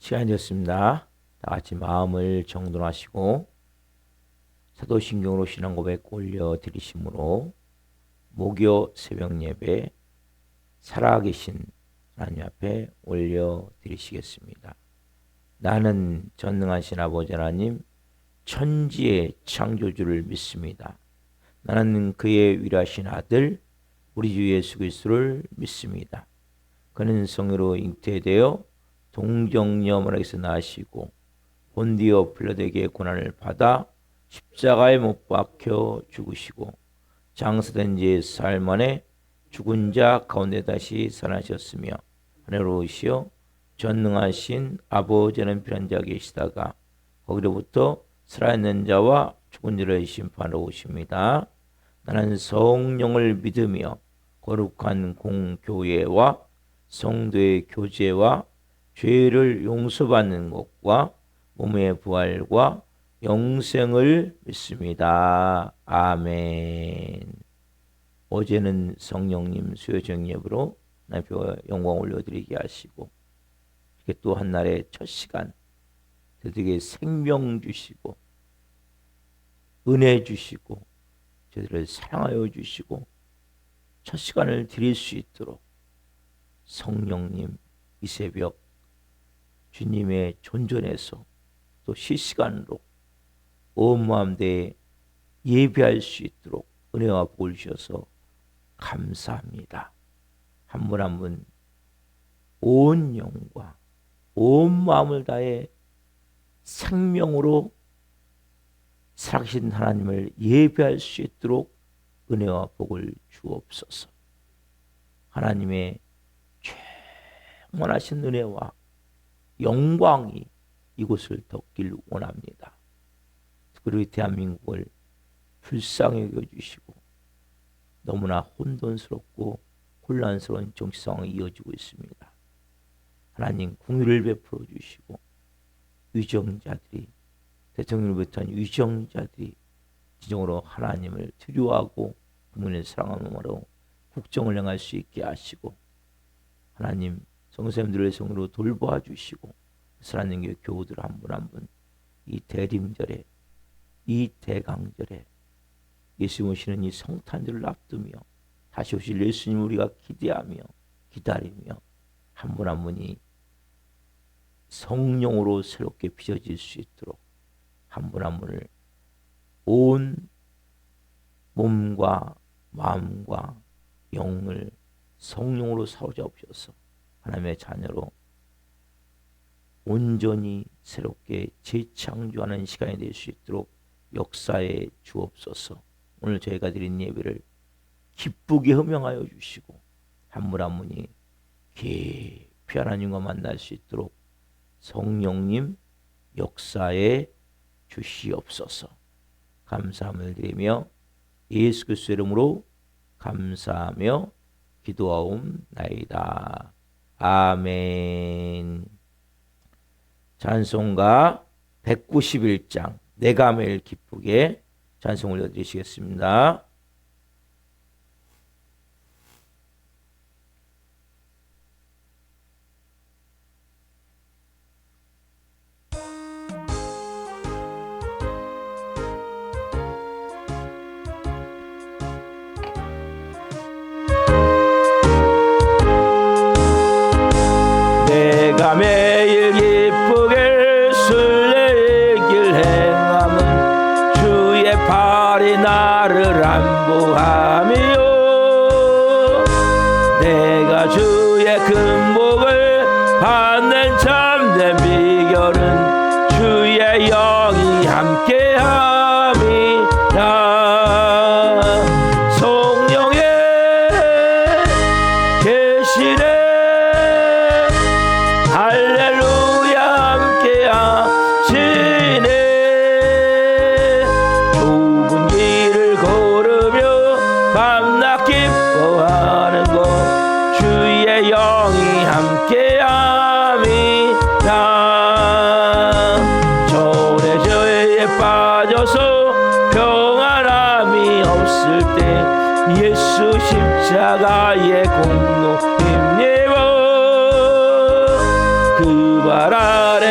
시간이 됐습니다. 다 같이 마음을 정돈하시고 사도신경으로 신앙 고백 올려드리심으로 목요 새벽 예배 살아계신 하나님 앞에 올려드리시겠습니다. 나는 전능하신 아버지 하나님 천지의 창조주를 믿습니다. 나는 그의 위대하신 아들 우리 주 예수 그리스도를 믿습니다. 그는 성령으로 잉태되어 동정녀 마리아에게서 나시고 본디오 빌라도에게 고난을 받아 십자가에 못 박혀 죽으시고 장사된 지 사흘 만에 죽은 자 가운데 다시 살아나셨으며 하늘로 오시어 전능하신 아버지 하나님 편한 자 계시다가 거기로부터 살아있는 자와 죽은 자를 심판하러 오십니다. 나는 성령을 믿으며 거룩한 공교회와 성도의 교제와 죄를 용서받는 것과 몸의 부활과 영생을 믿습니다. 아멘. 어제는 성령님 수요정 예배로 하나님께 영광 올려드리게 하시고 이렇게 또 한날의 첫 시간 저들에게 생명 주시고 은혜 주시고 저들을 사랑하여 주시고 첫 시간을 드릴 수 있도록 성령님 이 새벽 주님의 존전에서 또 실시간으로 온 마음 다해 예배할 수 있도록 은혜와 복을 주셔서 감사합니다. 한 분 한 분 온 영과 온 마음을 다해 생명으로 살아계신 하나님을 예배할 수 있도록 은혜와 복을 주옵소서. 하나님의 충만하신 은혜와 영광이 이곳을 덮길 원합니다. 그리고 대한민국을 불쌍히 여겨주시고 너무나 혼돈스럽고 혼란스러운 정치 상황이 이어지고 있습니다. 하나님 긍휼을 베풀어 주시고 위정자들이 대통령을 비롯한 위정자들이 진정으로 하나님을 두려워하고 국민을 사랑함으로 국정을 행할 수 있게 하시고 하나님 성도님들의 성으로 돌보아 주시고 하나님의 교우들 한 분 한 분 이 대림절에 이 대강절에 예수 오시는 이 성탄절을 앞두며 다시 오실 예수님 우리가 기대하며 기다리며 한 분 한 분이 성령으로 새롭게 빚어질 수 있도록 한 분 한 분을 온 몸과 마음과 영을 성령으로 사로잡으셔서 하나님의 자녀로 온전히 새롭게 재창조하는 시간이 될 수 있도록 역사에 주옵소서. 오늘 저희가 드린 예배를 기쁘게 허명하여 주시고 한 분 한 분이 깊이 하나님과 만날 수 있도록 성령님 역사에 주시옵소서. 감사함을 드리며 예수 그리스도의 이름으로 감사하며 기도하옵나이다. 아멘. 찬송가 191장 내가 매일 기쁘게 찬송 올려드리시겠습니다. 내가 매일 기쁘게 순례길 행함은 주의 팔이 나를 안보함이요 내가 주의 큰 복을 받는 참된 비결은 주의 영이 함께함이라 성령의 계시네 할렐루야 함께하시네 좁은 길을 걸으며 밤낮 기뻐하는 것 주의 영이 함께함이라 전에 죄에 빠져서 평안함이 없을 때 예수 십자가의 공로 힘입어 그 발 아래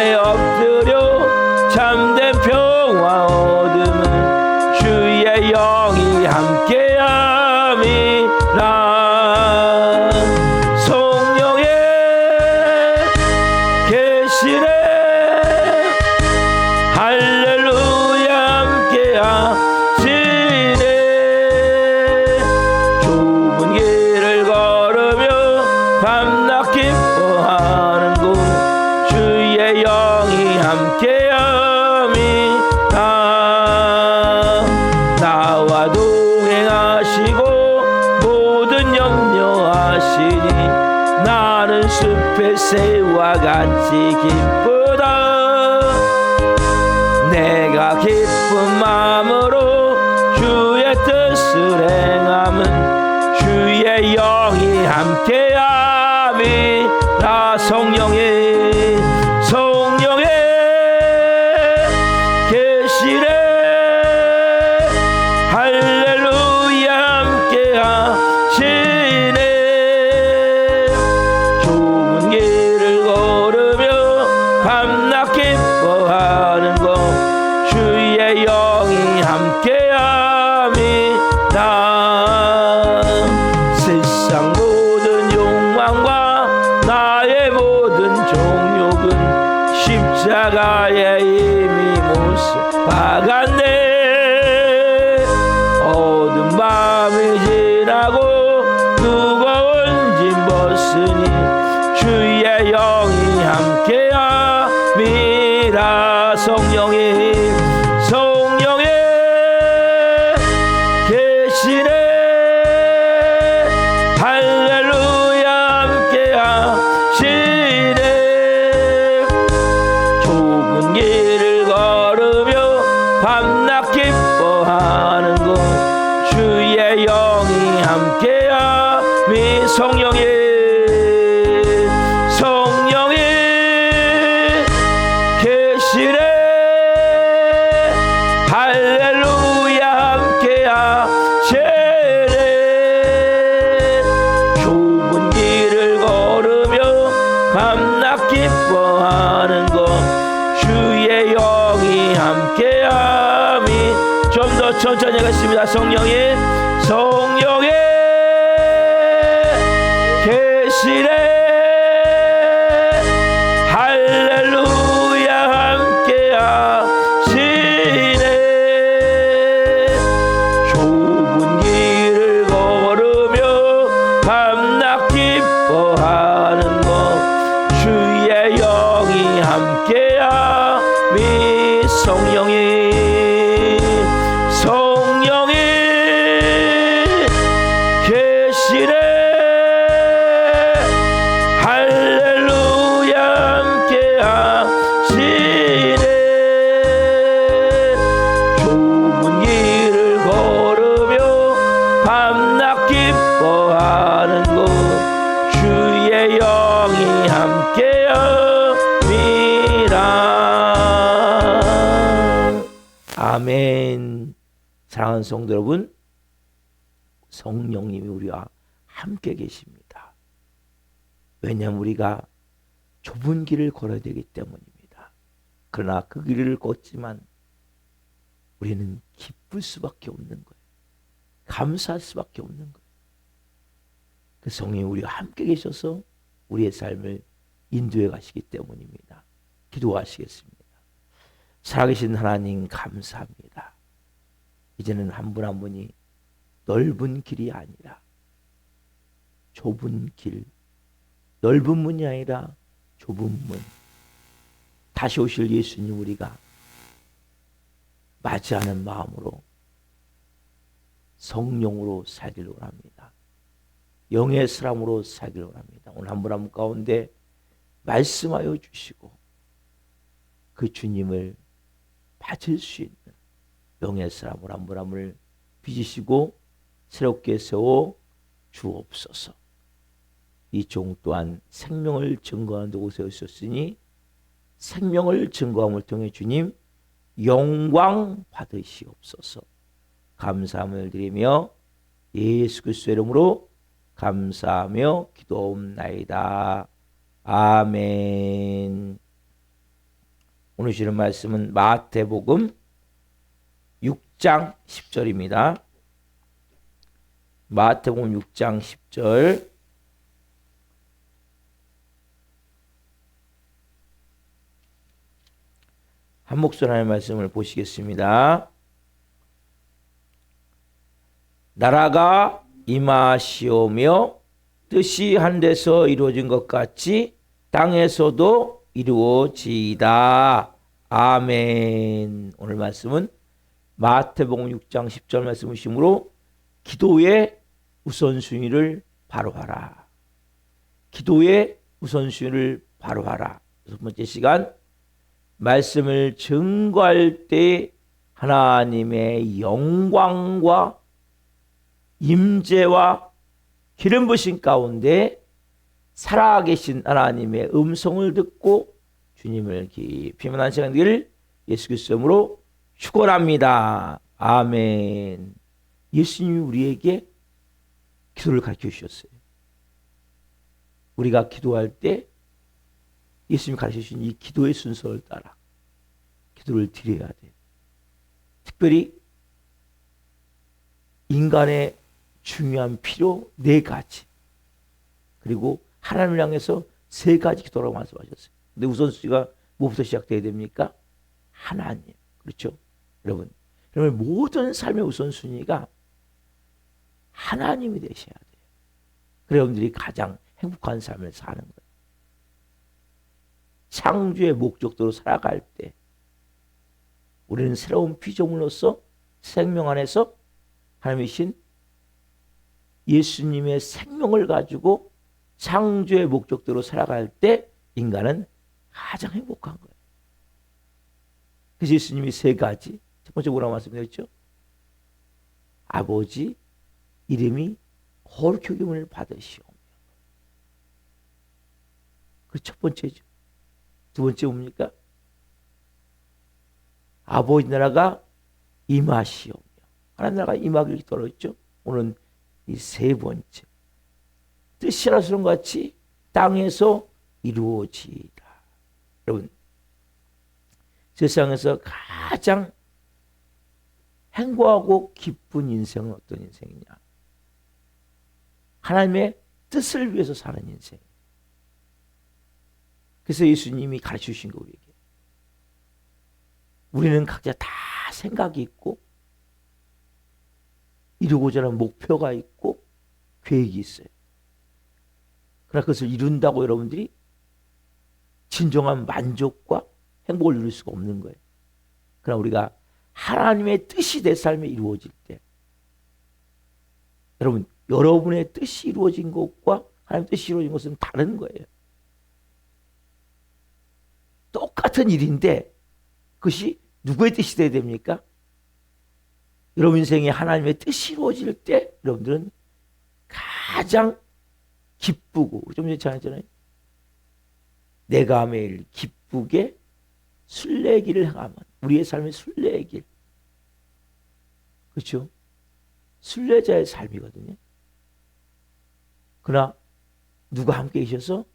기뻐하는 곳 주의 영이 함께함이다. 나와 동행하시고 모든 염려하시니 나는 숲의 새와 같이 기쁘다. 내가 기쁜 마음으로 주의 뜻을 행함은 주의 영이 함께함이라. 성령의 계시래 할렐루야 함께하시네. 좁은 길을 걸으며 밤낮 기뻐하는 것 주의 영이 함께함이다. 세상 모든 욕망과 나의 모든 정욕은 십자가에 이미 못 박았네. 어두운 밤이 지나고 무거운 짐 벗으니 주의 영이 함께함이라. 성령의 계시네 할렐루야 함께하시네. 좁은 길을 걸으며 밤낮 기뻐하는 것 주의 영이 함께함이. 성령의 계시네 할렐루야 함께하시네. 좁은 길을 걸으며 밤낮 기뻐하는 것 주의 영이 함께함이. 좀 더 천천히 하겠습니다. 성령의 계시네 할렐루야 함께하시네. 좁은 길을 걸으며 밤낮 기뻐하는 것 주의 영이 함께함이. 성령의 계시네 할렐루야 함께하시네. 좁은 길을 걸으며 밤낮 기뻐하는 것 주의 영이 함께함이라. 아멘. 사랑하는 성도 여러분, 성령님이 우리와 함께 계십니다. 왜냐하면 우리가 좁은 길을 걸어야 되기 때문입니다. 그러나 그 길을 걷지만 우리는 기쁠 수밖에 없는 거예요. 감사할 수밖에 없는 거예요. 그 성령이 우리와 함께 계셔서 우리의 삶을 인도해 가시기 때문입니다. 기도하시겠습니다. 살아계신 하나님 감사합니다. 이제는 한 분 한 분이 넓은 길이 아니라 좁은 길, 넓은 문이 아니라 좁은 문, 다시 오실 예수님 우리가 맞이하는 마음으로 성령으로 살기를 원합니다. 영의 사람으로 살기를 원합니다. 오늘 한 분 한 분 가운데 말씀하여 주시고 그 주님을 받을 수 있는 영의 사람으로 한 분 한 분을 빚으시고 새롭게 세워 주옵소서. 이 종 또한 생명을 증거하는 곳에 있었으니 생명을 증거함을 통해 주님 영광 받으시옵소서. 감사함을 드리며 예수 그리스도의 이름으로 감사하며 기도옵나이다. 아멘. 오늘 주시는 말씀은 마태복음 6장 10절입니다. 마태복음 6장 10절. 한 목소리 하나의 말씀을 보시겠습니다. 나라가 임하시오며 뜻이 하늘에서 이루어진 것 같이 땅에서도 이루어지이다. 아멘. 오늘 말씀은 마태복음 6장 10절 말씀이시므로 기도의 우선순위를 바로 하라. 기도의 우선순위를 바로 하라. 첫 번째 시간, 말씀을 증거할 때 하나님의 영광과 임재와 기름 부으심 가운데 살아계신 하나님의 음성을 듣고 주님을 깊이 만난 시간 되기를 예수 그리스도 이름으로 축원합니다. 아멘. 예수님이 우리에게 기도를 가르쳐 주셨어요. 우리가 기도할 때 예수님이 가르쳐 주신 이 기도의 순서를 따라 기도를 드려야 돼요. 특별히 인간의 중요한 필요 4가지, 그리고 하나님을 향해서 3가지 기도라고 말씀하셨어요. 근데 우선순위가 뭐부터 시작돼야 됩니까? 하나님. 그렇죠? 여러분 모든 삶의 우선순위가 하나님이 되셔야 돼요. 그래 여러분들이 가장 행복한 삶을 사는 거예요. 창조의 목적대로 살아갈 때 우리는 새로운 피조물로서 생명 안에서 하나님이신 예수님의 생명을 가지고 창조의 목적대로 살아갈 때 인간은 가장 행복한 거예요. 그래서 예수님이 3가지, 첫 번째 뭐라고 말씀드렸죠? 아버지 이름이 거룩히 여김을 받으시오며. 그 첫 번째죠. 두 번째 뭡니까? 아버지 나라가 임하시오며. 하나님 나라가 임하기를 기도했죠. 오늘은 이 3번째, 뜻이 하나처럼 같이 땅에서 이루어지이다. 여러분 세상에서 가장 행복하고 기쁜 인생은 어떤 인생이냐? 하나님의 뜻을 위해서 사는 인생. 그래서 예수님이 가르쳐 주신 거 우리에게. 우리는 각자 다 생각이 있고 이루고자 하는 목표가 있고 계획이 있어요. 그러나 그것을 이룬다고 여러분들이 진정한 만족과 행복을 누릴 수가 없는 거예요. 그러나 우리가 하나님의 뜻이 내 삶에 이루어질 때, 여러분 여러분의 뜻이 이루어진 것과 하나님의 뜻이 이루어진 것은 다른 거예요. 똑같은 일인데 그것이 누구의 뜻이 돼야 됩니까? 여러분 인생에 하나님의 뜻이 이루어질 때 여러분들은 가장 기쁘고, 좀 전에 전했잖아요. 내가 매일 기쁘게 순례길을 행하면, 우리의 삶의 순례길. 그렇죠? 순례자의 삶이거든요. 그러나 누가 함께 계셔서,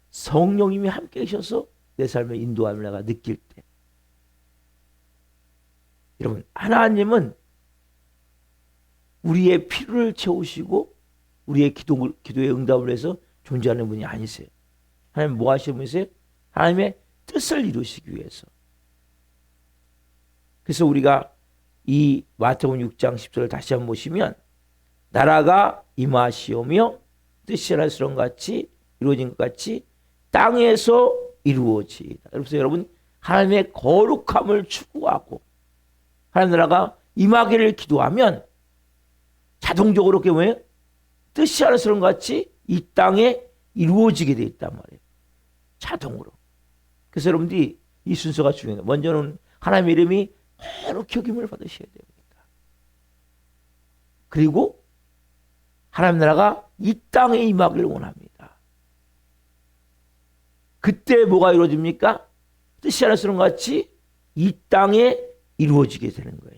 성령님이 함께 계셔서 내 삶의 인도함을 내가 느낄 때, 여러분 하나님은 우리의 필요를 채우시고 우리의 기도의 응답을 해서 존재하는 분이 아니세요. 하나님 뭐 하시는 분이세요? 하나님의 뜻을 이루시기 위해서. 그래서 우리가 이 마태복음 6장 10절을 다시 한번 보시면, 나라가 임하시오며 뜻이 하늘처럼 같이 이루어진 것 같이 땅에서 이루어지이다. 그래서 여러분 하나님의 거룩함을 추구하고 하나님 나라가 임하기를 기도하면 자동적으로 그게 뭐예요? 뜻이 하늘처럼 같이 이 땅에 이루어지게 돼 있단 말이에요. 자동으로. 그래서 여러분들이 이 순서가 중요해요. 먼저는 하나님의 이름이 거룩히 여김을 받으셔야 됩니다. 그리고 하나님 나라가 이 땅에 임하기를 원합니다. 그때 뭐가 이루어집니까? 뜻이 하늘처럼 같이 이 땅에 이루어지게 되는 거예요.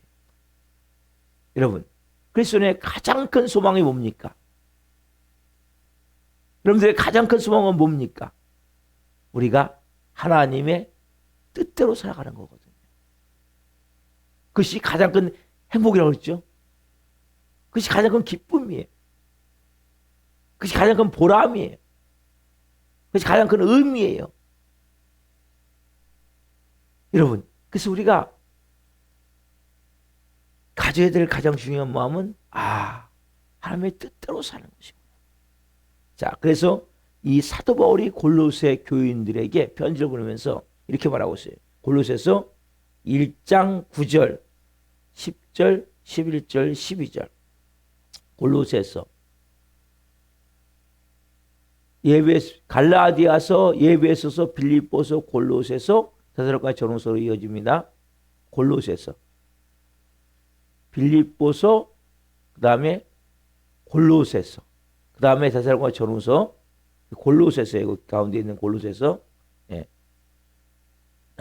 여러분, 그리스도인의 가장 큰 소망이 뭡니까? 여러분들의 가장 큰 소망은 뭡니까? 우리가 하나님의 뜻대로 살아가는 거거든요. 그것이 가장 큰 행복이라고 그랬죠. 그것이 가장 큰 기쁨이에요. 그것이 가장 큰 보람이에요. 그것이 가장 큰 의미예요. 여러분, 그래서 우리가 가져야 될 가장 중요한 마음은 하나님의 뜻대로 사는 것이구나. 자, 그래서 이 사도 바울이 골로새 교인들에게 편지를 보내면서 이렇게 말하고 있어요. 골로새서 1장 9절, 10절, 11절, 12절. 골로새서 갈라디아서, 예배소서, 빌립보서, 골로새서, 데살로니가 전후서로 이어집니다. 골로새서, 빌립보서, 그 다음에 골로새서, 그 다음에 데살로니가 전후서, 골로새서 가운데 있는 골로새서. 예.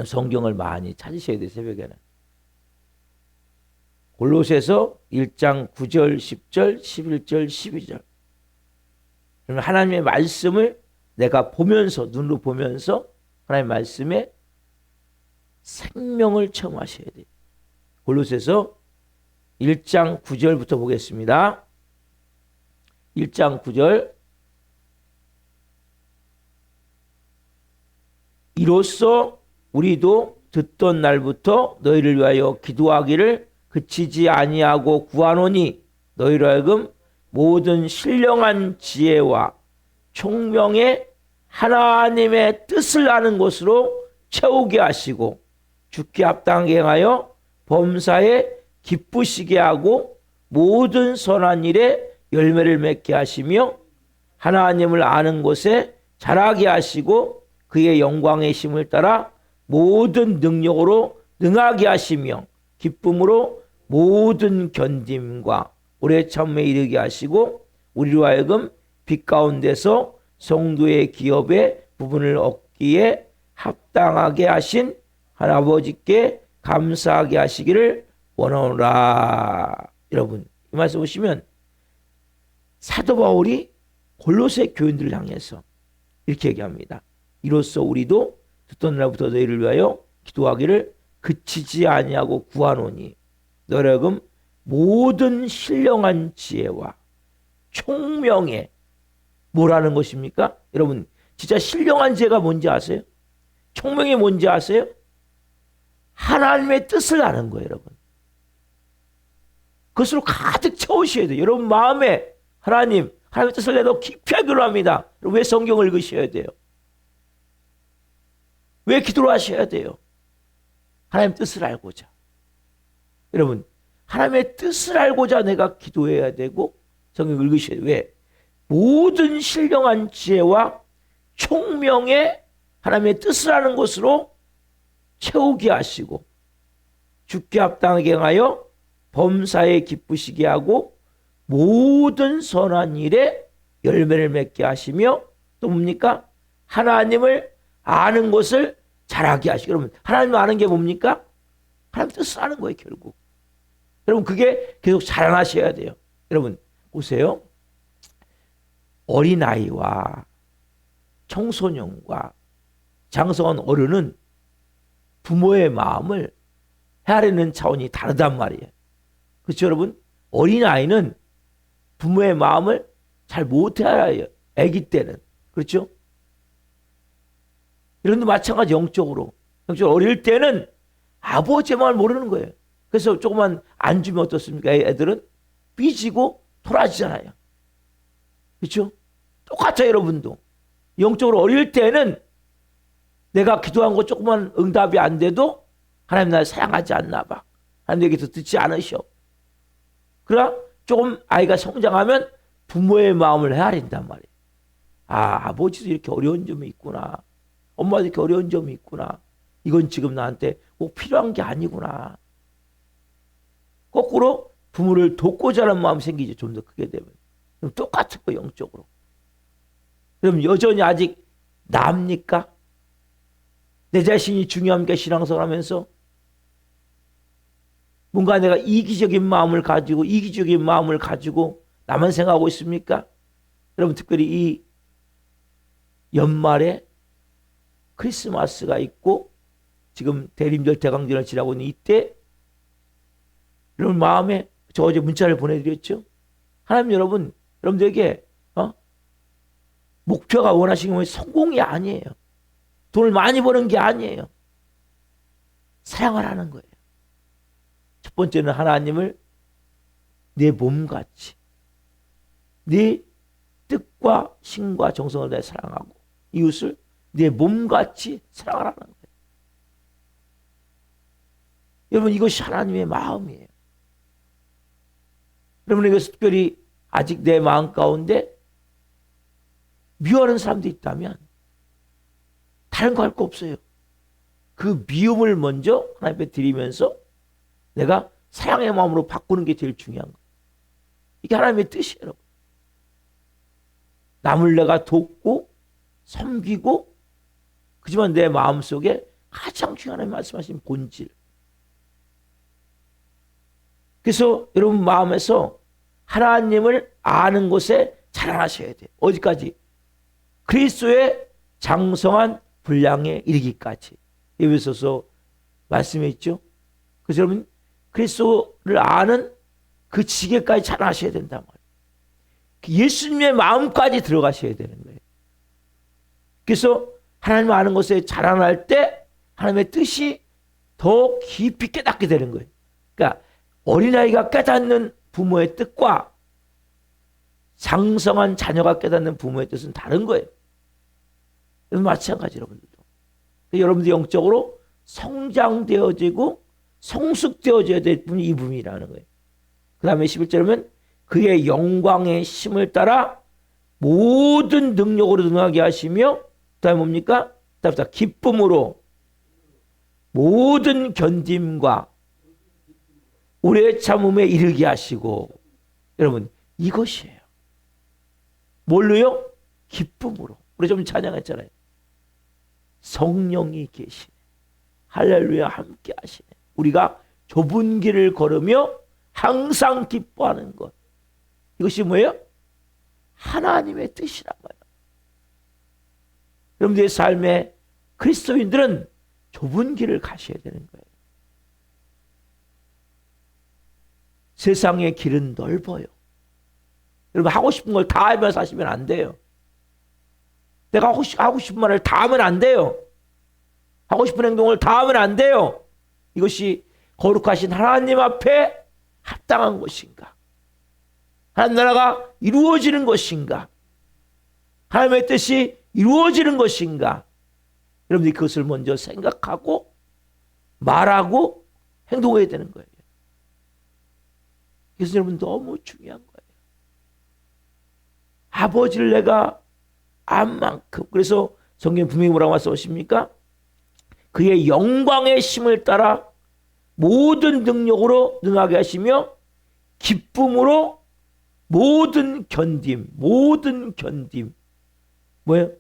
성경을 많이 찾으셔야 돼요, 새벽에는. 골로새서 1장 9절, 10절, 11절, 12절. 그러면 하나님의 말씀을 내가 보면서, 눈으로 보면서 하나님의 말씀에 생명을 체험하셔야 돼요. 골로새서 1장 9절부터 보겠습니다. 1장 9절. 이로써 우리도 듣던 날부터 너희를 위하여 기도하기를 그치지 아니하고 구하노니 너희로 하여금 모든 신령한 지혜와 총명의 하나님의 뜻을 아는 것으로 채우게 하시고 주께 합당하게 행하여 범사에 기쁘시게 하고 모든 선한 일에 열매를 맺게 하시며 하나님을 아는 것에 자라게 하시고 그의 영광의 힘을 따라 모든 능력으로 능하게 하시며 기쁨으로 모든 견딤과 오래 참음에 이르게 하시고 우리로 하여금 빛 가운데서 성도의 기업의 부분을 얻기에 합당하게 하신 하나아버지께 감사하게 하시기를 원하노라. 여러분, 이 말씀 보시면 사도 바울이 골로새 교인들을 향해서 이렇게 얘기합니다. 이로써 우리도 듣던 날부터 너희를 위하여 기도하기를 그치지 아니하고 구하노니 너희로 하여금 모든 신령한 지혜와 총명에 뭐라는 것입니까? 여러분, 진짜 신령한 지혜가 뭔지 아세요? 총명이 뭔지 아세요? 하나님의 뜻을 아는 거예요, 여러분. 그것으로 가득 채우셔야 돼요. 여러분 마음에 하나님의 뜻을 내더 깊이 하기로 합니다. 왜 성경을 읽으셔야 돼요? 왜 기도를 하셔야 돼요? 하나님의 뜻을 알고자. 여러분, 하나님의 뜻을 알고자 내가 기도해야 되고 성경을 읽으셔야 돼요. 왜? 모든 신령한 지혜와 총명의 하나님의 뜻을 아는 것으로 채우게 하시고 주께 합당하게 행하여 범사에 기쁘시게 하고 모든 선한 일에 열매를 맺게 하시며 또 뭡니까? 하나님을 아는 것을 잘하게 하시고. 여러분, 하나님을 아는 게 뭡니까? 하나님 뜻을 아는 거예요, 결국. 여러분, 그게 계속 자라나셔야 돼요. 여러분, 보세요. 어린아이와 청소년과 장성한 어른은 부모의 마음을 헤아리는 차원이 다르단 말이에요. 그렇죠, 여러분? 어린아이는 부모의 마음을 잘 못 헤아려요. 아기 때는. 그렇죠? 이런데 마찬가지 영적으로 어릴 때는 아버지의 마음을 모르는 거예요. 그래서 조금만 안 주면 어떻습니까? 애들은 삐지고 돌아지잖아요. 그렇죠? 똑같아요, 여러분도. 영적으로 어릴 때는 내가 기도한 거 조금만 응답이 안 돼도 하나님 나를 사랑하지 않나 봐. 하나님 얘기도 듣지 않으셔. 그러나 조금 아이가 성장하면 부모의 마음을 헤아린단 말이에요. 아, 아버지도 이렇게 어려운 점이 있구나. 엄마도 이렇게 어려운 점이 있구나. 이건 지금 나한테 꼭 필요한 게 아니구나. 거꾸로 부모를 돕고자 하는 마음이 생기죠. 좀 더 크게 되면. 그럼 똑같은 거 영적으로. 그럼 여전히 아직 납니까? 내 자신이 중요합니까? 신앙생활 하면서? 뭔가 내가 이기적인 마음을 가지고 나만 생각하고 있습니까? 여러분, 특별히 이 연말에 크리스마스가 있고 지금 대림절 대강절을 지나고 있는 이때 여러분 마음에 저 어제 문자를 보내드렸죠. 하나님 여러분들에게 목표가 원하시는 건 성공이 아니에요. 돈을 많이 버는 게 아니에요. 사랑을 하는 거예요. 첫 번째는 하나님을 내 몸같이 내 뜻과 신과 정성을 내 사랑하고 이웃을 내 몸같이 사랑하라는 거예요. 여러분, 이것이 하나님의 마음이에요. 여러분, 이것을 특별히 아직 내 마음 가운데 미워하는 사람도 있다면 다른 거 할 거 없어요. 그 미움을 먼저 하나님 앞에 드리면서 내가 사랑의 마음으로 바꾸는 게 제일 중요한 거예요. 이게 하나님의 뜻이에요, 여러분. 남을 내가 돕고 섬기고, 그지만 내 마음속에 가장 중요한 하나님 말씀하신 본질. 그래서 여러분 마음에서 하나님을 아는 것에 자라나셔야 돼요. 어디까지? 그리스도의 장성한 분량에 이르기까지. 에베소서 말씀해 있죠. 그래서 여러분 그리스도를 아는 그 지경까지 자라나셔야 된단 말이에요. 예수님의 마음까지 들어가셔야 되는 거예요. 그래서 하나님을 아는 것에 자라날 때 하나님의 뜻이 더 깊이 깨닫게 되는 거예요. 그러니까 어린아이가 깨닫는 부모의 뜻과 장성한 자녀가 깨닫는 부모의 뜻은 다른 거예요. 마찬가지로 여러분들도. 여러분들 영적으로 성장되어지고 성숙되어져야 될 분이 이 분이라는 거예요. 그 다음에 11절이면 그의 영광의 힘을 따라 모든 능력으로 능하게 하시며, 그 다음에 뭡니까? 기쁨으로 모든 견딤과 오래 참음에 이르게 하시고. 여러분, 이것이에요. 뭘로요? 기쁨으로. 우리 좀 찬양했잖아요. 성령이 계시네. 할렐루야, 함께 하시네. 우리가 좁은 길을 걸으며 항상 기뻐하는 것. 이것이 뭐예요? 하나님의 뜻이란 말이에요. 여러분들의 삶에 그리스도인들은 좁은 길을 가셔야 되는 거예요. 세상의 길은 넓어요. 여러분, 하고 싶은 걸 다 하면서 사시면 안 돼요. 내가 하고 싶은 말을 다 하면 안 돼요. 하고 싶은 행동을 다 하면 안 돼요. 이것이 거룩하신 하나님 앞에 합당한 것인가? 하나님 나라가 이루어지는 것인가? 하나님의 뜻이 이루어지는 것인가? 여러분들이 그것을 먼저 생각하고 말하고 행동해야 되는 거예요. 그래서 여러분 너무 중요한 거예요. 아버지를 내가 안 만큼. 그래서 성경 분명히 뭐라고 말씀하십니까? 그의 영광의 힘을 따라 모든 능력으로 능하게 하시며 기쁨으로 모든 견딤. 모든 견딤. 뭐예요?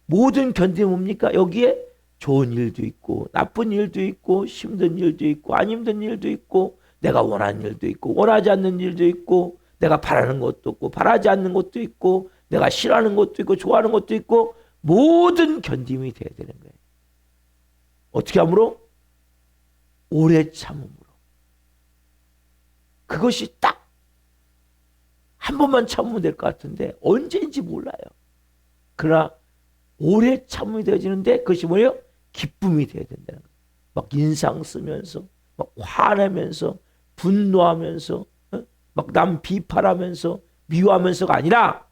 모든 견딤 뭡니까? 여기에 좋은 일도 있고 나쁜 일도 있고 힘든 일도 있고 안 힘든 일도 있고 내가 원하는 일도 있고 원하지 않는 일도 있고 내가 바라는 것도 있고 바라지 않는 것도 있고 내가 싫어하는 것도 있고 좋아하는 것도 있고 모든 견딤이 돼야 되는 거예요. 어떻게 함으로? 오래 참음으로. 그것이 딱 한 번만 참으면 될 것 같은데 언제인지 몰라요. 그러나 오래 참음이 되어지는데 그것이 뭐예요? 기쁨이 돼야 된다는 거예요. 막 인상 쓰면서 막 화내면서 분노하면서 막 남 비판하면서 미워하면서가 아니라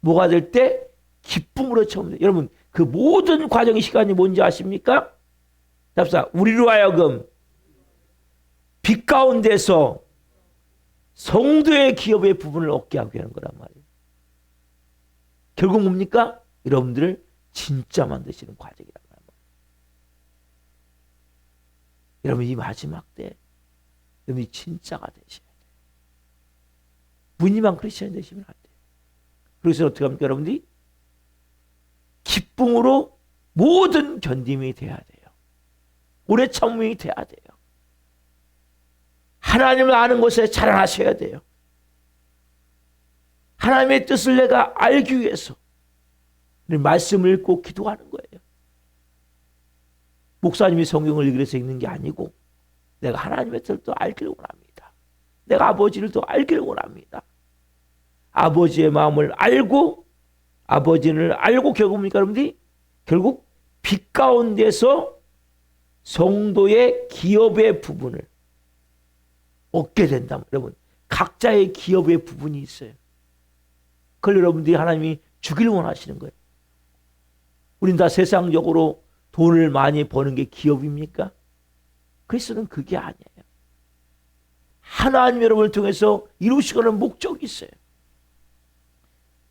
뭐가 될 때 기쁨으로 참으면 돼요. 여러분 그 모든 과정의 시간이 뭔지 아십니까? 답사 우리로 하여금 빛 가운데서 성도의 기업의 부분을 얻게 하게 하는 거란 말이에요. 결국 뭡니까? 여러분들을 진짜 만드시는 과정이란 말이에요. 여러분 이 마지막 때 여러분이 진짜가 되셔야 돼요. 무늬만 크리스천이 되시면 안 돼요. 그래서 어떻게 합니까? 여러분들이 기쁨으로 모든 견딤이 돼야 돼요. 오래 참음이 돼야 돼요. 하나님을 아는 것에 자라나셔야 돼요. 하나님의 뜻을 내가 알기 위해서 말씀을 읽고 기도하는 거예요. 목사님이 성경을 읽으려서 읽는 게 아니고 내가 하나님의 뜻을 또 알기를 원합니다. 내가 아버지를 또 알기를 원합니다. 아버지의 마음을 알고 아버지를 알고 결국 뭡니까 여러분들이? 결국 빛 가운데서 성도의 기업의 부분을 얻게 된다면 여러분 각자의 기업의 부분이 있어요. 그걸 여러분들이 하나님이 주기를 원하시는 거예요. 우린 다 세상적으로 돈을 많이 버는 게 기업입니까? 그리스도는 그게 아니에요. 하나님 여러분을 통해서 이루시고는 목적이 있어요.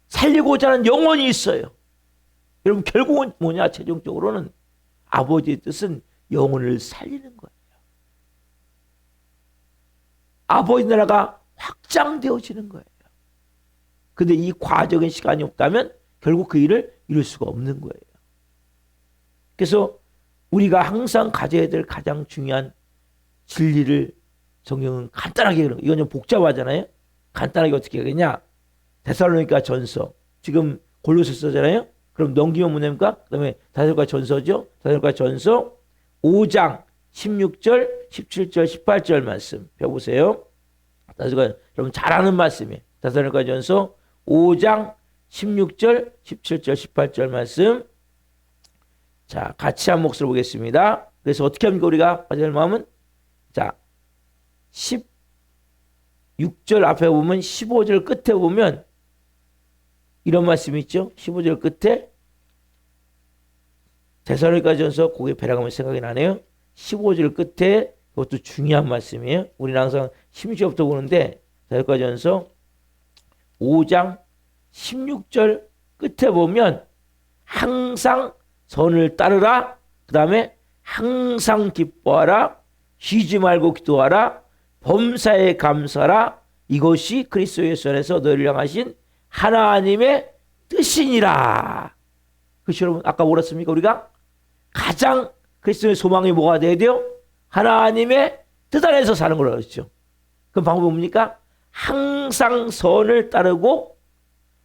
살리고자 하는 영혼이 있어요. 여러분 결국은 뭐냐? 최종적으로는 아버지의 뜻은 영혼을 살리는 거예요. 아버지 나라가 확장되어지는 거예요. 근데 이 과정의 시간이 없다면 결국 그 일을 이룰 수가 없는 거예요. 그래서 우리가 항상 가져야 될 가장 중요한 진리를 성경은 간단하게 그런 거. 이건 좀 복잡하잖아요. 간단하게 어떻게 하겠냐? 데살로니가 전서 지금 골로새서잖아요. 그럼 넘기면 뭐냐니까? 그다음에 데살로니가 전서죠. 데살로니가 전서 5장 16절, 17절, 18절 말씀 펴보세요. 여러분 잘 아는 말씀이에요. 데살로니가 전서 5장 16절, 17절, 18절 말씀. 자, 같이 한 몫을 보겠습니다. 그래서 어떻게 합니까? 우리가 가져야 할 마음은 자, 16절 앞에 보면 15절 끝에 보면 이런 말씀이 있죠. 15절 끝에 데살로니가전서 거기 베라가면 생각이 나네요. 15절 끝에 그것도 중요한 말씀이에요. 우리는 항상 16절부터 보는데 데살로니가전서 5장 16절 끝에 보면 항상 선을 따르라. 그 다음에 항상 기뻐하라. 쉬지 말고 기도하라. 범사에 감사하라. 이것이 그리스도 예수 안에서 너희를 향하신 하나님의 뜻이니라. 그것이 여러분 아까 뭐랬습니까? 우리가 가장 그리스도의 소망이 뭐가 돼야 돼요? 하나님의 뜻 안에서 사는 거라고 그랬죠. 그 방법이 뭡니까? 항상 선을 따르고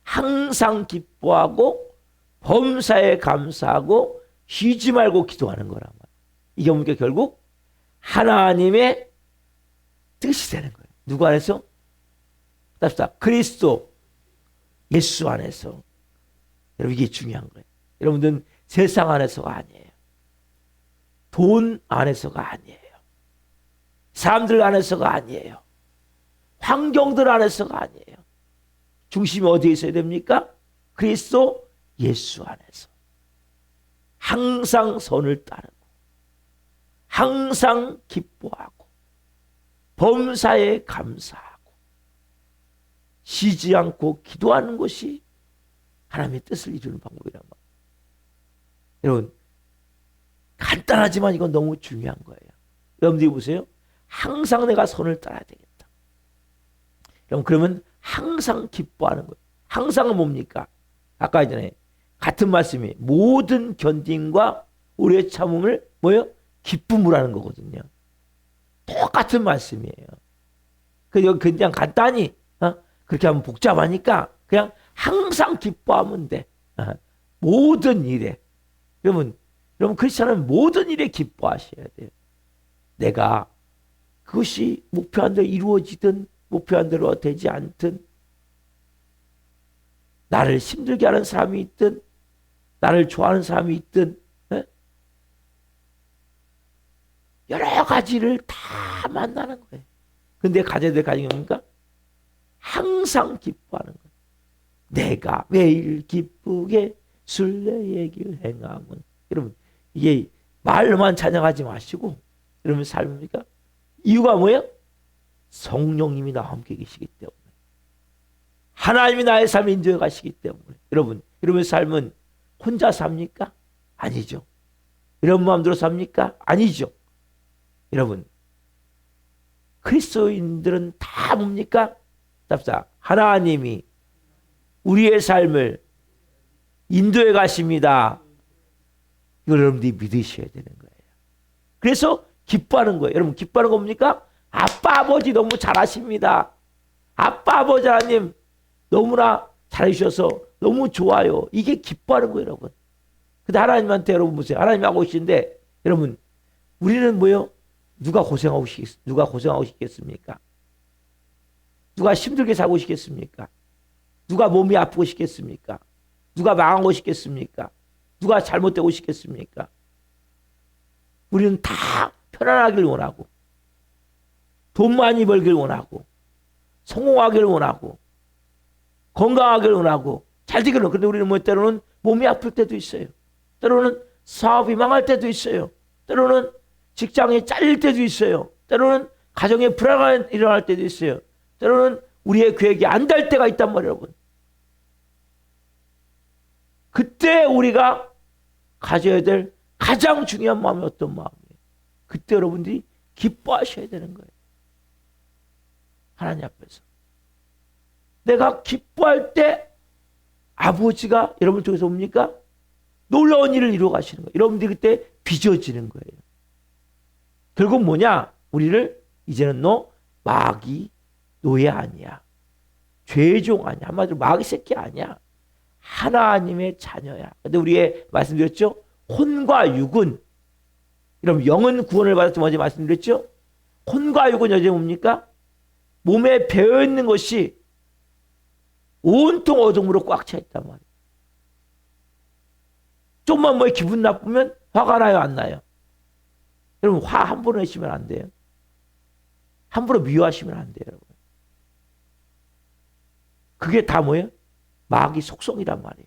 항상 기뻐하고 범사에 감사하고 쉬지 말고 기도하는 거란 말이에요. 이게 뭡니까? 결국 하나님의 뜻이 되는 거예요. 누구 안에서? 답시다. 그리스도 예수 안에서. 여러분 이게 중요한 거예요. 여러분들은 세상 안에서가 아니에요. 돈 안에서가 아니에요. 사람들 안에서가 아니에요. 환경들 안에서가 아니에요. 중심이 어디에 있어야 됩니까? 그리스도 예수 안에서. 항상 선을 따르고 항상 기뻐하고 범사에 감사하고 쉬지 않고 기도하는 것이 하나님의 뜻을 이루는 방법이란 말이에요. 여러분 간단하지만 이건 너무 중요한 거예요. 여러분들이 보세요. 항상 내가 선을 따라야 되겠다. 여러분 그러면 항상 기뻐하는 거예요. 항상은 뭡니까? 아까 전에 같은 말씀이 모든 견딘과 오래 참음을 뭐예요? 기쁨으로 하는 거거든요. 똑같은 말씀이에요. 그냥 간단히 그렇게 하면 복잡하니까 그냥 항상 기뻐하면 돼. 모든 일에. 여러분 크리스찬은 모든 일에 기뻐하셔야 돼요. 내가 그것이 목표한 대로 이루어지든 목표한 대로 되지 않든 나를 힘들게 하는 사람이 있든 나를 좋아하는 사람이 있든 여러 가지를 다 만나는 거예요. 근데 가져야 될 가정이 뭡니까? 항상 기뻐하는 거예요. 내가 매일 기쁘게 순례의 길 행함은. 여러분 이게 말로만 찬양하지 마시고 여러분 삶입니까? 이유가 뭐예요? 성령님이 나와 함께 계시기 때문에 하나님이 나의 삶을 인도해 가시기 때문에 여러분의 삶은 혼자 삽니까? 아니죠. 이런 마음대로 삽니까? 아니죠. 여러분 그리스도인들은 다 뭡니까? 답사 하나님이 우리의 삶을 인도해 가십니다. 이걸 여러분들이 믿으셔야 되는 거예요. 그래서 기뻐하는 거예요. 여러분 기뻐하는 거 뭡니까? 아빠 아버지 너무 잘하십니다. 아빠 아버지 하나님 너무나 잘해주셔서 너무 좋아요. 이게 기뻐하는 거예요, 여러분. 근데 하나님한테 여러분 보세요. 하나님 하고 계신데 여러분 우리는 뭐요? 누가 고생하고 싶겠습니까? 누가 힘들게 살고 싶겠습니까? 누가 몸이 아프고 싶겠습니까? 누가 망하고 싶겠습니까? 누가 잘못되고 싶겠습니까? 우리는 다 편안하길 원하고 돈 많이 벌길 원하고 성공하길 원하고 건강하게 원하고 잘 되기를. 그런데 우리는 뭐 때로는 몸이 아플 때도 있어요. 때로는 사업이 망할 때도 있어요. 때로는 직장에 잘릴 때도 있어요. 때로는 가정에 불화가 일어날 때도 있어요. 때로는 우리의 계획이 안 될 때가 있단 말이에요, 여러분. 그때 우리가 가져야 될 가장 중요한 마음이 어떤 마음이에요? 그때 여러분들이 기뻐하셔야 되는 거예요. 하나님 앞에서. 내가 기뻐할 때 아버지가 여러분 쪽에서 옵니까? 놀라운 일을 이루어 가시는 거예요. 여러분들이 그때 빚어지는 거예요. 결국 뭐냐? 우리를 이제는 너 마귀 노예 아니야. 죄종 아니야. 한마디로 마귀 새끼 아니야. 하나님의 자녀야. 근데 우리의 말씀드렸죠? 혼과 육은, 여러분 영은 구원을 받았지 먼저 말씀드렸죠? 혼과 육은 여전히 뭡니까? 몸에 배어있는 것이 온통 어둠으로 꽉 차 있단 말이에요. 좀만 뭐 기분 나쁘면 화가 나요, 안 나요? 여러분 화 함부로 내시면 안 돼요. 함부로 미워하시면 안 돼요, 여러분. 그게 다 뭐예요? 마귀 속성이란 말이에요.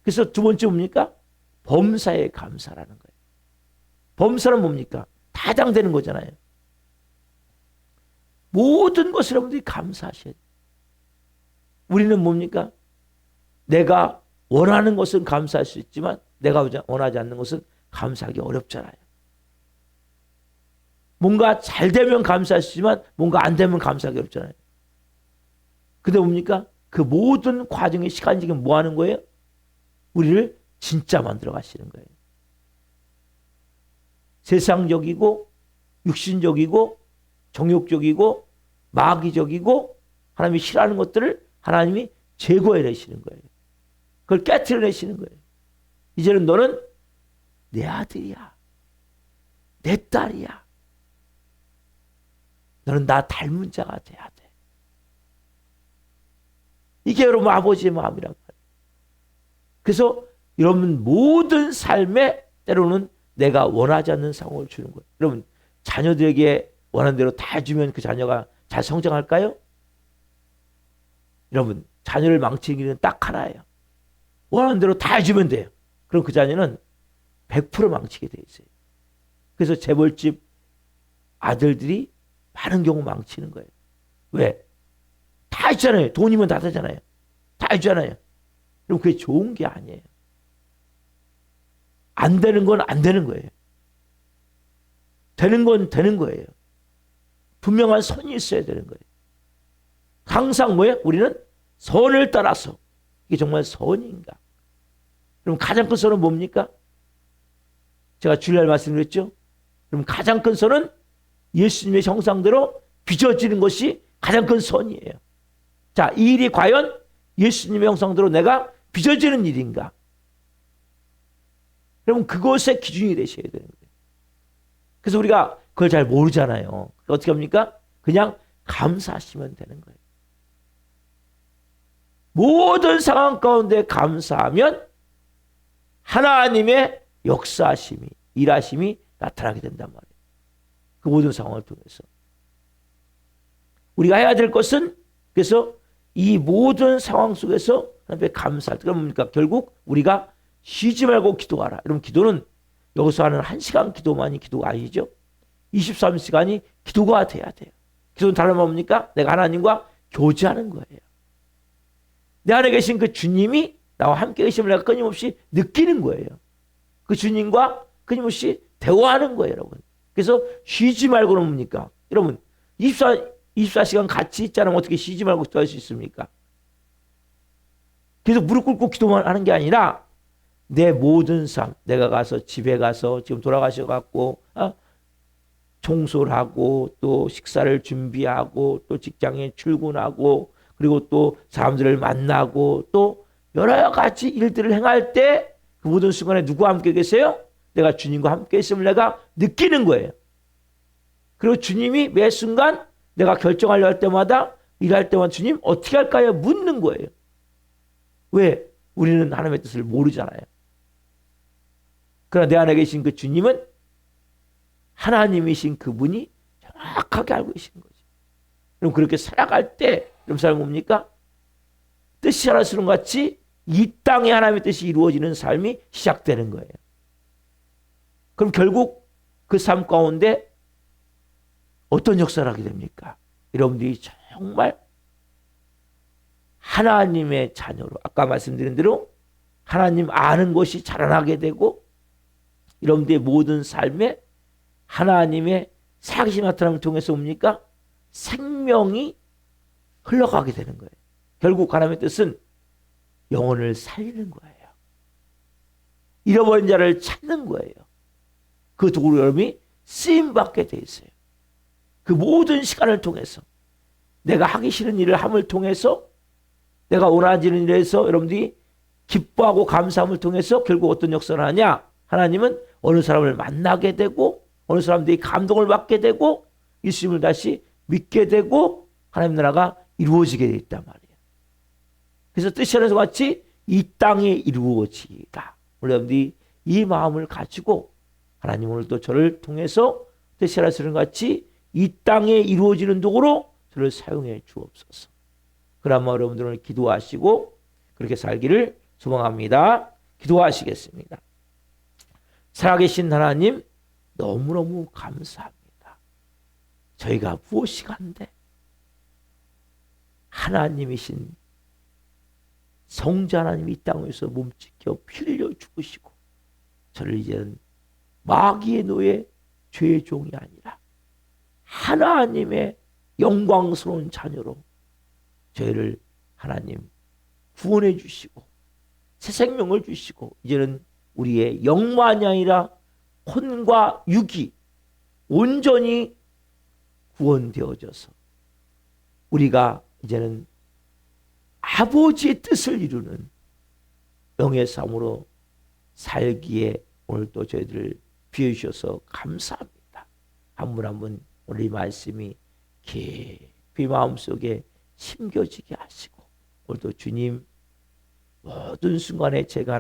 그래서 두 번째 뭡니까? 범사에 감사라는 거예요. 범사는 뭡니까? 다 해당되는 거잖아요. 모든 것을 여러분들이 감사하셔야 돼요. 우리는 뭡니까? 내가 원하는 것은 감사할 수 있지만 내가 원하지 않는 것은 감사하기 어렵잖아요. 뭔가 잘 되면 감사할 수 있지만 뭔가 안 되면 감사하기 어렵잖아요. 근데 뭡니까? 그 모든 과정의 시간 지금 뭐 하는 거예요? 우리를 진짜 만들어 가시는 거예요. 세상적이고 육신적이고 정욕적이고 마귀적이고 하나님이 싫어하는 것들을 하나님이 제거해내시는 거예요. 그걸 깨트려내시는 거예요. 이제는 너는 내 아들이야. 내 딸이야. 너는 나 닮은 자가 돼야 돼. 이게 여러분 아버지의 마음이란 말이에요. 그래서 여러분 모든 삶에 때로는 내가 원하지 않는 상황을 주는 거예요. 여러분 자녀들에게 원하는 대로 다 주면 그 자녀가 잘 성장할까요? 여러분 자녀를 망치는 길은 딱 하나예요. 원하는 대로 다 해주면 돼요. 그럼 그 자녀는 100% 망치게 돼 있어요. 그래서 재벌집 아들들이 많은 경우 망치는 거예요. 왜? 다 있잖아요. 돈이면 다 되잖아요. 다 있잖아요. 그럼 그게 좋은 게 아니에요. 안 되는 건 안 되는 거예요. 되는 건 되는 거예요. 분명한 선이 있어야 되는 거예요. 항상 뭐예요? 우리는 선을 따라서 이게 정말 선인가? 그럼 가장 큰 선은 뭡니까? 제가 주일날 말씀드렸죠? 그럼 가장 큰 선은 예수님의 형상대로 빚어지는 것이 가장 큰 선이에요. 자, 이 일이 과연 예수님의 형상대로 내가 빚어지는 일인가? 그러면 그것의 기준이 되셔야 되는 거예요. 그래서 우리가 그걸 잘 모르잖아요. 어떻게 합니까? 그냥 감사하시면 되는 거예요. 모든 상황 가운데 감사하면 하나님의 역사하심이, 일하심이 나타나게 된단 말이에요. 그 모든 상황을 통해서. 우리가 해야 될 것은 그래서 이 모든 상황 속에서 하나님께 감사할 때, 그럼 뭡니까? 결국 우리가 쉬지 말고 기도하라. 여러분 기도는 여기서 하는 1시간 기도만이 기도가 아니죠. 23시간이 기도가 돼야 돼요. 기도는 다른 말 뭡니까? 내가 하나님과 교제하는 거예요. 내 안에 계신 그 주님이 나와 함께 계심을 내가 끊임없이 느끼는 거예요. 그 주님과 끊임없이 대화하는 거예요, 여러분. 그래서 쉬지 말고는 뭡니까? 여러분 24시간 같이 있잖아요. 어떻게 쉬지 말고 기도할 수 있습니까? 그래서 무릎 꿇고 기도만 하는 게 아니라 내 모든 삶, 내가 가서 집에 가서 지금 돌아가셔갖고 청소를 하고 또 식사를 준비하고 또 직장에 출근하고 그리고 또 사람들을 만나고 또 여러 가지 일들을 행할 때 그 모든 순간에 누구와 함께 계세요? 내가 주님과 함께 있음을 내가 느끼는 거예요. 그리고 주님이 매 순간 내가 결정하려 할 때마다 일할 때마다 주님 어떻게 할까요? 묻는 거예요. 왜? 우리는 하나님의 뜻을 모르잖아요. 그러나 내 안에 계신 그 주님은 하나님이신 그분이 정확하게 알고 계신 거죠. 그럼 그렇게 살아갈 때 그럼 사람 뭡니까? 뜻이 하나처럼 같이 이 땅에 하나님의 뜻이 이루어지는 삶이 시작되는 거예요. 그럼 결국 그 삶 가운데 어떤 역사를 하게 됩니까? 여러분들이 정말 하나님의 자녀로, 아까 말씀드린 대로 하나님 아는 것이 자라나게 되고, 여러분들의 모든 삶에 하나님의 살아계신 나타남을 통해서 뭡니까? 생명이 흘러가게 되는 거예요. 결국 하나님의 뜻은 영혼을 살리는 거예요. 잃어버린 자를 찾는 거예요. 그 도구로 여러분이 쓰임받게 돼 있어요. 그 모든 시간을 통해서 내가 하기 싫은 일을 함을 통해서, 내가 원하지는 일에서 여러분들이 기뻐하고 감사함을 통해서 결국 어떤 역사를 하냐? 하나님은 어느 사람을 만나게 되고, 어느 사람들이 감동을 받게 되고, 예수님을 다시 믿게 되고, 하나님 나라가 이루어지게 돼 있단 말이에요. 그래서 뜻이 하나서 같이 이 땅에 이루어지다. 여러분들이 이 마음을 가지고 하나님 오늘도 저를 통해서 뜻이 하나서 같이 이 땅에 이루어지는 도구로 저를 사용해 주옵소서. 그러면 여러분들은 기도하시고 그렇게 살기를 소망합니다. 기도하시겠습니다. 살아계신 하나님, 너무너무 감사합니다. 저희가 무엇이 간데 하나님이신 성자 하나님이 이 땅에서 몸짓겨 피 흘려 죽으시고 저를 이제는 마귀의 노예, 죄의 종이 아니라 하나님의 영광스러운 자녀로 저희를 하나님 구원해 주시고 새 생명을 주시고, 이제는 우리의 영만이 아니라 혼과 육이 온전히 구원되어져서 우리가 이제는 아버지의 뜻을 이루는 영의 삶으로 살기에 오늘 또 저희들을 비워주셔서 감사합니다. 한 분 한 분 오늘 이 말씀이 깊이 마음속에 심겨지게 하시고, 오늘도 주님 모든 순간에 제가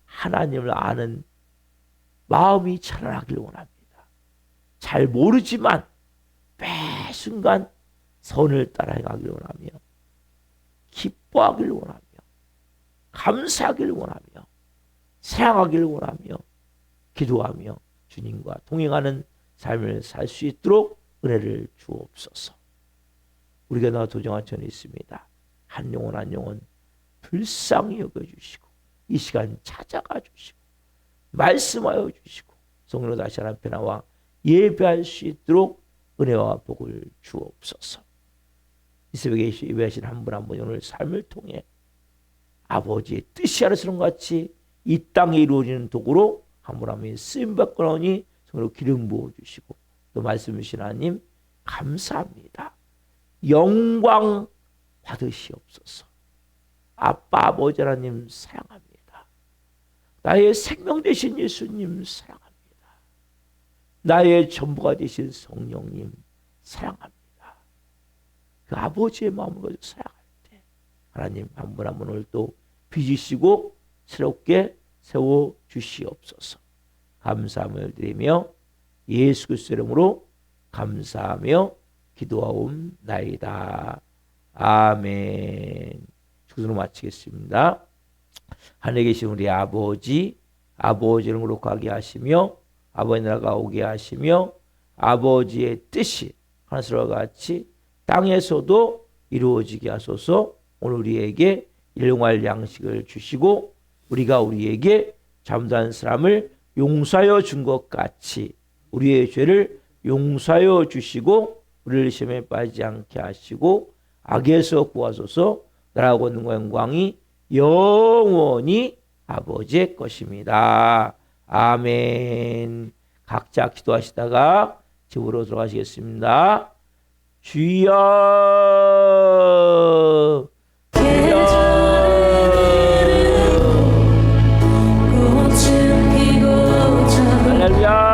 하나님을 아는 마음이 자라나길 원합니다. 잘 모르지만 매 순간 선을 따라가길 원하며, 기뻐하길 원하며, 감사하길 원하며, 사랑하길 원하며, 기도하며 주님과 동행하는 삶을 살 수 있도록 은혜를 주옵소서. 우리가 나 도정한 전에 있습니다. 한 영혼 한 영혼 불쌍히 여겨주시고 이 시간 찾아가 주시고 말씀하여 주시고 성령으로 다시 하나님 앞에 나와 예배할 수 있도록 은혜와 복을 주옵소서. 이 새벽에 예배하신 한 분 한 분 오늘 삶을 통해 아버지의 뜻이 하나처럼 같이 이 땅에 이루어지는 도구로 한 분 한 분이 쓰임받고 나오니 성령으로 기름 부어주시고, 또 말씀 주신 하나님 감사합니다. 영광 받으시옵소서. 아빠 아버지 하나님 사랑합니다. 나의 생명 되신 예수님 사랑합니다. 나의 전부가 되신 성령님 사랑합니다. 그 아버지의 마음으로 사랑할 때 하나님 한 분 한 분을 또 빚으시고 새롭게 세워주시옵소서. 감사함을 드리며 예수 그리스도의 이름으로 감사하며 기도하옵나이다. 아멘. 축도로 마치겠습니다. 하늘에 계신 우리 아버지, 아버지 이름으로 가게 하시며 아버지 나라가 오게 하시며 아버지의 뜻이 하늘과 같이 땅에서도 이루어지게 하소서. 오늘 우리에게 일용할 양식을 주시고 우리가 우리에게 잘못한 사람을 용서하여 준 것 같이 우리의 죄를 용서하여 주시고 우리를 시험에 빠지지 않게 하시고 악에서 구하소서. 나라고 있는 영광이 영원히 아버지의 것입니다. 아멘. 각자 기도하시다가 집으로 들어가시겠습니다. 주여, 주여. 할렐루야.